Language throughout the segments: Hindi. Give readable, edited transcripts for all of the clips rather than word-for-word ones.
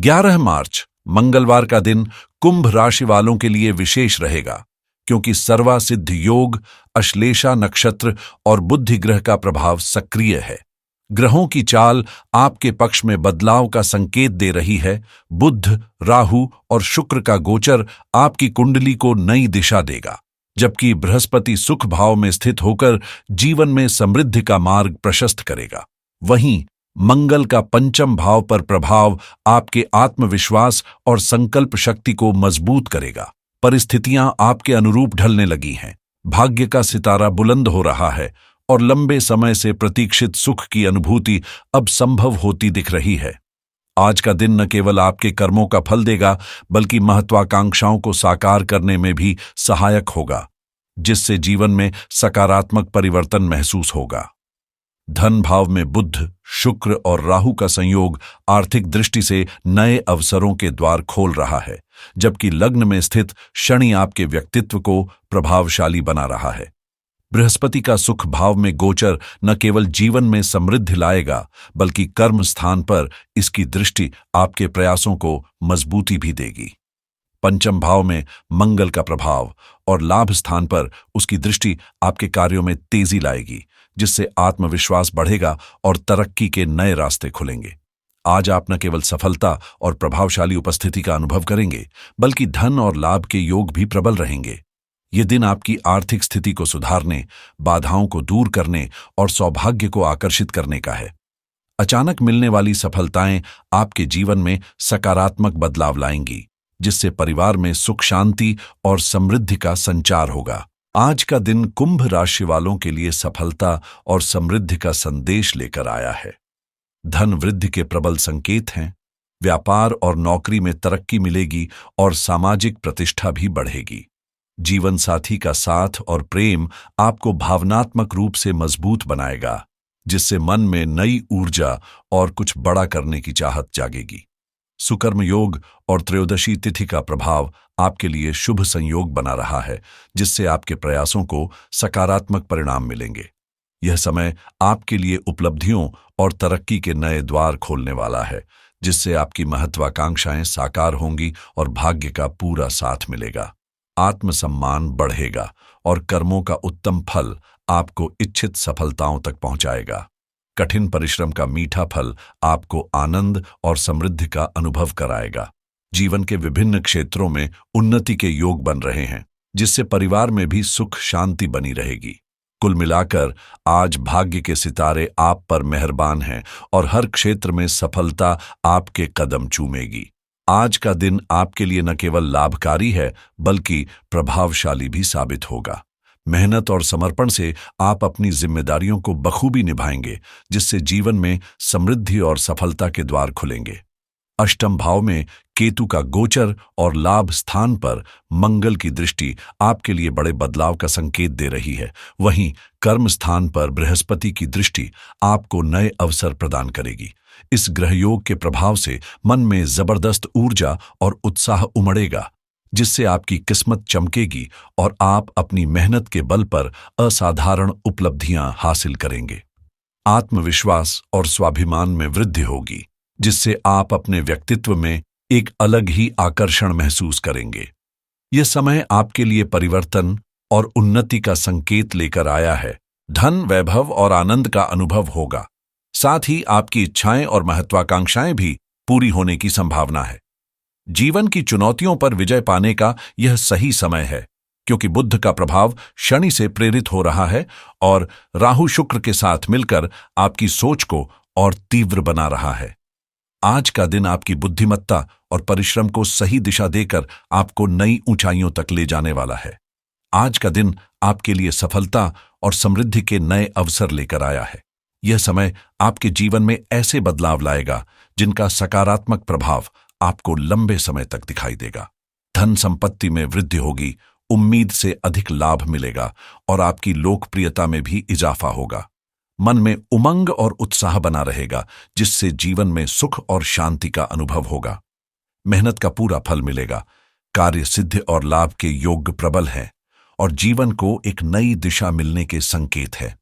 11 मार्च मंगलवार का दिन कुंभ राशि वालों के लिए विशेष रहेगा, क्योंकि सर्वा सिद्ध योग, अश्लेषा नक्षत्र और बुद्धि ग्रह का प्रभाव सक्रिय है। ग्रहों की चाल आपके पक्ष में बदलाव का संकेत दे रही है। बुध, राहु और शुक्र का गोचर आपकी कुंडली को नई दिशा देगा, जबकि बृहस्पति सुख भाव में स्थित होकर जीवन में समृद्धि का मार्ग प्रशस्त करेगा। वहीं मंगल का पंचम भाव पर प्रभाव आपके आत्मविश्वास और संकल्प शक्ति को मजबूत करेगा। परिस्थितियां आपके अनुरूप ढलने लगी हैं, भाग्य का सितारा बुलंद हो रहा है और लंबे समय से प्रतीक्षित सुख की अनुभूति अब संभव होती दिख रही है। आज का दिन न केवल आपके कर्मों का फल देगा, बल्कि महत्वाकांक्षाओं को साकार करने में भी सहायक होगा, जिससे जीवन में सकारात्मक परिवर्तन महसूस होगा। धन भाव में बुध, शुक्र और राहु का संयोग आर्थिक दृष्टि से नए अवसरों के द्वार खोल रहा है, जबकि लग्न में स्थित शनि आपके व्यक्तित्व को प्रभावशाली बना रहा है। बृहस्पति का सुख भाव में गोचर न केवल जीवन में समृद्धि लाएगा, बल्कि कर्म स्थान पर इसकी दृष्टि आपके प्रयासों को मजबूती भी देगी। पंचम भाव में मंगल का प्रभाव और लाभ स्थान पर उसकी दृष्टि आपके कार्यों में तेजी लाएगी, जिससे आत्मविश्वास बढ़ेगा और तरक्की के नए रास्ते खुलेंगे। आज आप न केवल सफलता और प्रभावशाली उपस्थिति का अनुभव करेंगे, बल्कि धन और लाभ के योग भी प्रबल रहेंगे। ये दिन आपकी आर्थिक स्थिति को सुधारने, बाधाओं को दूर करने और सौभाग्य को आकर्षित करने का है। अचानक मिलने वाली सफलताएं आपके जीवन में सकारात्मक बदलाव लाएंगी, जिससे परिवार में सुख शांति और समृद्धि का संचार होगा। आज का दिन कुंभ राशि वालों के लिए सफलता और समृद्धि का संदेश लेकर आया है। धन वृद्धि के प्रबल संकेत हैं, व्यापार और नौकरी में तरक्की मिलेगी और सामाजिक प्रतिष्ठा भी बढ़ेगी। जीवन साथी का साथ और प्रेम आपको भावनात्मक रूप से मजबूत बनाएगा, जिससे मन में नई ऊर्जा और कुछ बड़ा करने की चाहत जागेगी। सुकर्म योग और त्रयोदशी तिथि का प्रभाव आपके लिए शुभ संयोग बना रहा है, जिससे आपके प्रयासों को सकारात्मक परिणाम मिलेंगे। यह समय आपके लिए उपलब्धियों और तरक्की के नए द्वार खोलने वाला है, जिससे आपकी महत्वाकांक्षाएं साकार होंगी और भाग्य का पूरा साथ मिलेगा। आत्मसम्मान बढ़ेगा और कर्मों का उत्तम फल आपको इच्छित सफलताओं तक पहुंचाएगा। कठिन परिश्रम का मीठा फल आपको आनंद और समृद्धि का अनुभव कराएगा। जीवन के विभिन्न क्षेत्रों में उन्नति के योग बन रहे हैं, जिससे परिवार में भी सुख शांति बनी रहेगी। कुल मिलाकर आज भाग्य के सितारे आप पर मेहरबान हैं और हर क्षेत्र में सफलता आपके कदम चूमेगी। आज का दिन आपके लिए न केवल लाभकारी है, बल्कि प्रभावशाली भी साबित होगा। मेहनत और समर्पण से आप अपनी जिम्मेदारियों को बखूबी निभाएंगे, जिससे जीवन में समृद्धि और सफलता के द्वार खुलेंगे। अष्टम भाव में केतु का गोचर और लाभ स्थान पर मंगल की दृष्टि आपके लिए बड़े बदलाव का संकेत दे रही है। वहीं कर्म स्थान पर बृहस्पति की दृष्टि आपको नए अवसर प्रदान करेगी। इस ग्रहयोग के प्रभाव से मन में जबरदस्त ऊर्जा और उत्साह उमड़ेगा, जिससे आपकी किस्मत चमकेगी और आप अपनी मेहनत के बल पर असाधारण उपलब्धियां हासिल करेंगे। आत्मविश्वास और स्वाभिमान में वृद्धि होगी, जिससे आप अपने व्यक्तित्व में एक अलग ही आकर्षण महसूस करेंगे। यह समय आपके लिए परिवर्तन और उन्नति का संकेत लेकर आया है। धन, वैभव और आनंद का अनुभव होगा। साथ ही आपकी इच्छाएं और महत्वाकांक्षाएं भी पूरी होने की संभावना है। जीवन की चुनौतियों पर विजय पाने का यह सही समय है, क्योंकि बुध का प्रभाव शनि से प्रेरित हो रहा है और राहु शुक्र के साथ मिलकर आपकी सोच को और तीव्र बना रहा है। आज का दिन आपकी बुद्धिमत्ता और परिश्रम को सही दिशा देकर आपको नई ऊंचाइयों तक ले जाने वाला है। आज का दिन आपके लिए सफलता और समृद्धि के नए अवसर लेकर आया है। यह समय आपके जीवन में ऐसे बदलाव लाएगा, जिनका सकारात्मक प्रभाव आपको लंबे समय तक दिखाई देगा। धन संपत्ति में वृद्धि होगी, उम्मीद से अधिक लाभ मिलेगा और आपकी लोकप्रियता में भी इजाफा होगा। मन में उमंग और उत्साह बना रहेगा, जिससे जीवन में सुख और शांति का अनुभव होगा। मेहनत का पूरा फल मिलेगा, कार्य सिद्धि और लाभ के योग प्रबल हैं और जीवन को एक नई दिशा मिलने के संकेत है।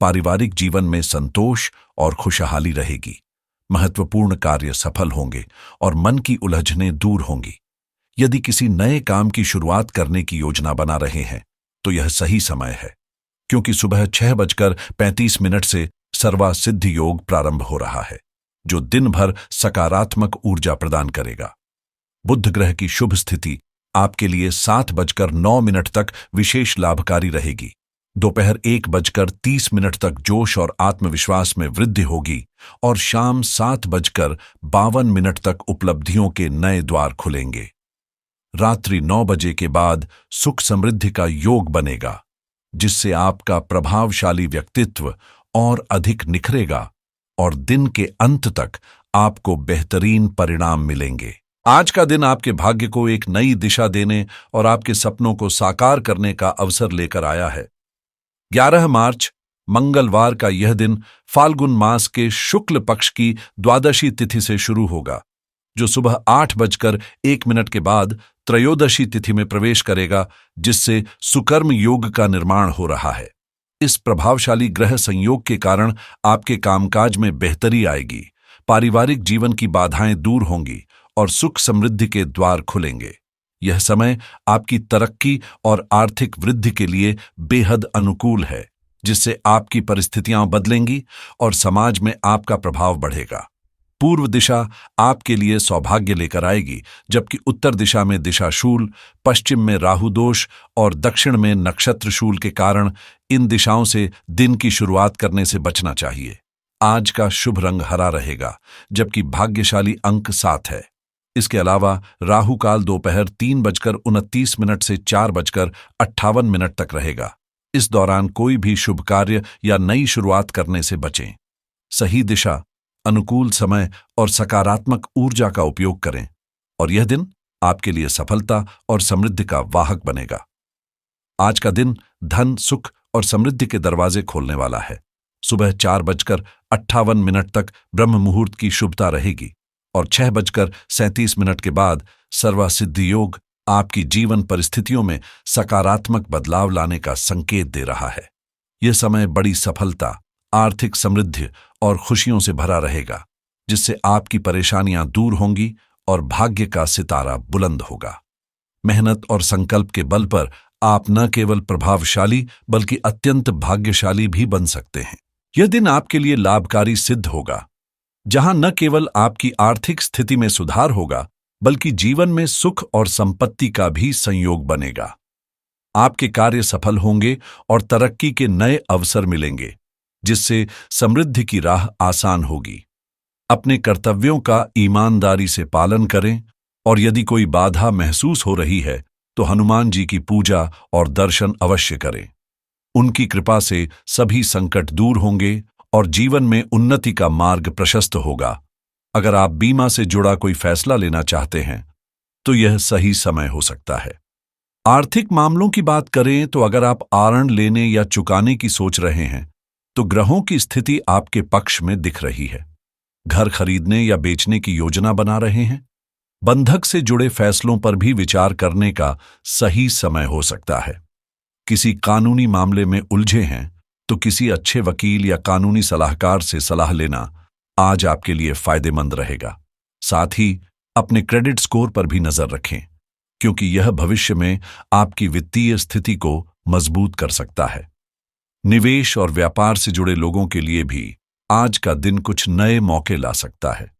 पारिवारिक जीवन में संतोष और खुशहाली रहेगी। महत्वपूर्ण कार्य सफल होंगे और मन की उलझनें दूर होंगी। यदि किसी नए काम की शुरुआत करने की योजना बना रहे हैं तो यह सही समय है, क्योंकि सुबह 6:35 से सर्वा सिद्ध योग प्रारंभ हो रहा है, जो दिन भर सकारात्मक ऊर्जा प्रदान करेगा। बुध ग्रह की शुभ स्थिति आपके लिए 7:09 तक विशेष लाभकारी रहेगी। दोपहर 1:30 तक जोश और आत्मविश्वास में वृद्धि होगी और शाम 7:52 तक उपलब्धियों के नए द्वार खुलेंगे। रात्रि 9 बजे के बाद सुख समृद्धि का योग बनेगा, जिससे आपका प्रभावशाली व्यक्तित्व और अधिक निखरेगा और दिन के अंत तक आपको बेहतरीन परिणाम मिलेंगे। आज का दिन आपके भाग्य को एक नई दिशा देने और आपके सपनों को साकार करने का अवसर लेकर आया है। 11 मार्च मंगलवार का यह दिन फाल्गुन मास के शुक्ल पक्ष की द्वादशी तिथि से शुरू होगा, जो सुबह 8:01 के बाद त्रयोदशी तिथि में प्रवेश करेगा, जिससे सुकर्म योग का निर्माण हो रहा है। इस प्रभावशाली ग्रह संयोग के कारण आपके कामकाज में बेहतरी आएगी, पारिवारिक जीवन की बाधाएं दूर होंगी और सुख समृद्धि के द्वार खुलेंगे। यह समय आपकी तरक्की और आर्थिक वृद्धि के लिए बेहद अनुकूल है, जिससे आपकी परिस्थितियां बदलेंगी और समाज में आपका प्रभाव बढ़ेगा। पूर्व दिशा आपके लिए सौभाग्य लेकर आएगी, जबकि उत्तर दिशा में दिशाशूल, पश्चिम में राहु दोष और दक्षिण में नक्षत्र शूल के कारण इन दिशाओं से दिन की शुरुआत करने से बचना चाहिए। आज का शुभ रंग हरा रहेगा, जबकि भाग्यशाली अंक 7 है। इसके अलावा राहु काल दोपहर 3:29 से 4:58 तक रहेगा। इस दौरान कोई भी शुभ कार्य या नई शुरुआत करने से बचें। सही दिशा, अनुकूल समय और सकारात्मक ऊर्जा का उपयोग करें और यह दिन आपके लिए सफलता और समृद्धि का वाहक बनेगा। आज का दिन धन, सुख और समृद्धि के दरवाजे खोलने वाला है। सुबह 4:58 तक ब्रह्म मुहूर्त की शुभता रहेगी और 6:37 के बाद सर्वासिद्धि योग आपकी जीवन परिस्थितियों में सकारात्मक बदलाव लाने का संकेत दे रहा है। यह समय बड़ी सफलता, आर्थिक समृद्धि और खुशियों से भरा रहेगा, जिससे आपकी परेशानियां दूर होंगी और भाग्य का सितारा बुलंद होगा। मेहनत और संकल्प के बल पर आप न केवल प्रभावशाली बल्कि अत्यंत भाग्यशाली भी बन सकते हैं। यह दिन आपके लिए लाभकारी सिद्ध होगा, जहां न केवल आपकी आर्थिक स्थिति में सुधार होगा बल्कि जीवन में सुख और संपत्ति का भी संयोग बनेगा। आपके कार्य सफल होंगे और तरक्की के नए अवसर मिलेंगे, जिससे समृद्धि की राह आसान होगी। अपने कर्तव्यों का ईमानदारी से पालन करें और यदि कोई बाधा महसूस हो रही है तो हनुमान जी की पूजा और दर्शन अवश्य करें। उनकी कृपा से सभी संकट दूर होंगे और जीवन में उन्नति का मार्ग प्रशस्त होगा। अगर आप बीमा से जुड़ा कोई फैसला लेना चाहते हैं तो यह सही समय हो सकता है। आर्थिक मामलों की बात करें तो अगर आप ऋण लेने या चुकाने की सोच रहे हैं तो ग्रहों की स्थिति आपके पक्ष में दिख रही है। घर खरीदने या बेचने की योजना बना रहे हैं, बंधक से जुड़े फैसलों पर भी विचार करने का सही समय हो सकता है। किसी कानूनी मामले में उलझे हैं तो किसी अच्छे वकील या कानूनी सलाहकार से सलाह लेना आज आपके लिए फायदेमंद रहेगा। साथ ही अपने क्रेडिट स्कोर पर भी नजर रखें, क्योंकि यह भविष्य में आपकी वित्तीय स्थिति को मजबूत कर सकता है। निवेश और व्यापार से जुड़े लोगों के लिए भी आज का दिन कुछ नए मौके ला सकता है।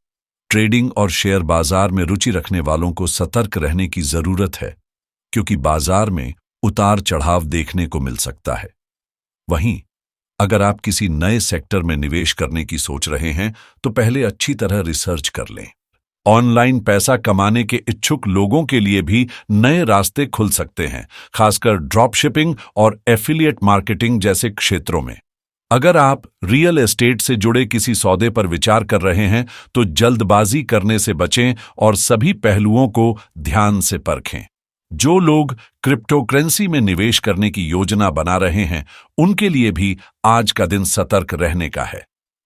ट्रेडिंग और शेयर बाजार में रुचि रखने वालों को सतर्क रहने की जरूरत है, क्योंकि बाजार में उतार चढ़ाव देखने को मिल सकता है। वहीं अगर आप किसी नए सेक्टर में निवेश करने की सोच रहे हैं तो पहले अच्छी तरह रिसर्च कर लें। ऑनलाइन पैसा कमाने के इच्छुक लोगों के लिए भी नए रास्ते खुल सकते हैं, खासकर ड्रॉप शिपिंग और एफिलिएट मार्केटिंग जैसे क्षेत्रों में। अगर आप रियल एस्टेट से जुड़े किसी सौदे पर विचार कर रहे हैं तो जल्दबाजी करने से बचें और सभी पहलुओं को ध्यान से परखें। जो लोग क्रिप्टोकरेंसी में निवेश करने की योजना बना रहे हैं उनके लिए भी आज का दिन सतर्क रहने का है।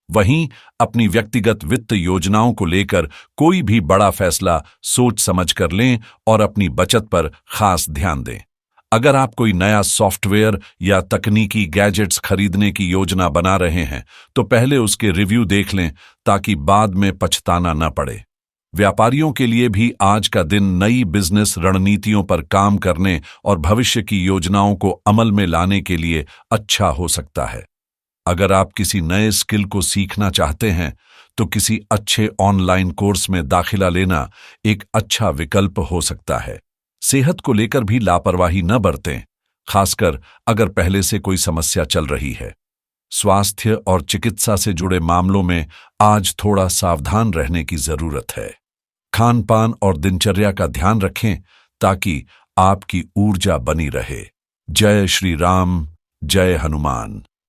वहीं अपनी व्यक्तिगत वित्त योजनाओं को लेकर कोई भी बड़ा फैसला सोच समझ कर लें और अपनी बचत पर खास ध्यान दें। अगर आप कोई नया सॉफ्टवेयर या तकनीकी गैजेट्स खरीदने की योजना बना रहे हैं तो पहले उसके रिव्यू देख लें ताकि बाद में पछताना न पड़े। व्यापारियों के लिए भी आज का दिन नई बिजनेस रणनीतियों पर काम करने और भविष्य की योजनाओं को अमल में लाने के लिए अच्छा हो सकता है। अगर आप किसी नए स्किल को सीखना चाहते हैं तो किसी अच्छे ऑनलाइन कोर्स में दाखिला लेना एक अच्छा विकल्प हो सकता है। सेहत को लेकर भी लापरवाही न बरतें, खासकर अगर पहले से कोई समस्या चल रही है। स्वास्थ्य और चिकित्सा से जुड़े मामलों में आज थोड़ा सावधान रहने की जरूरत है। खान पान और दिनचर्या का ध्यान रखें ताकि आपकी ऊर्जा बनी रहे। जय श्री राम, जय हनुमान।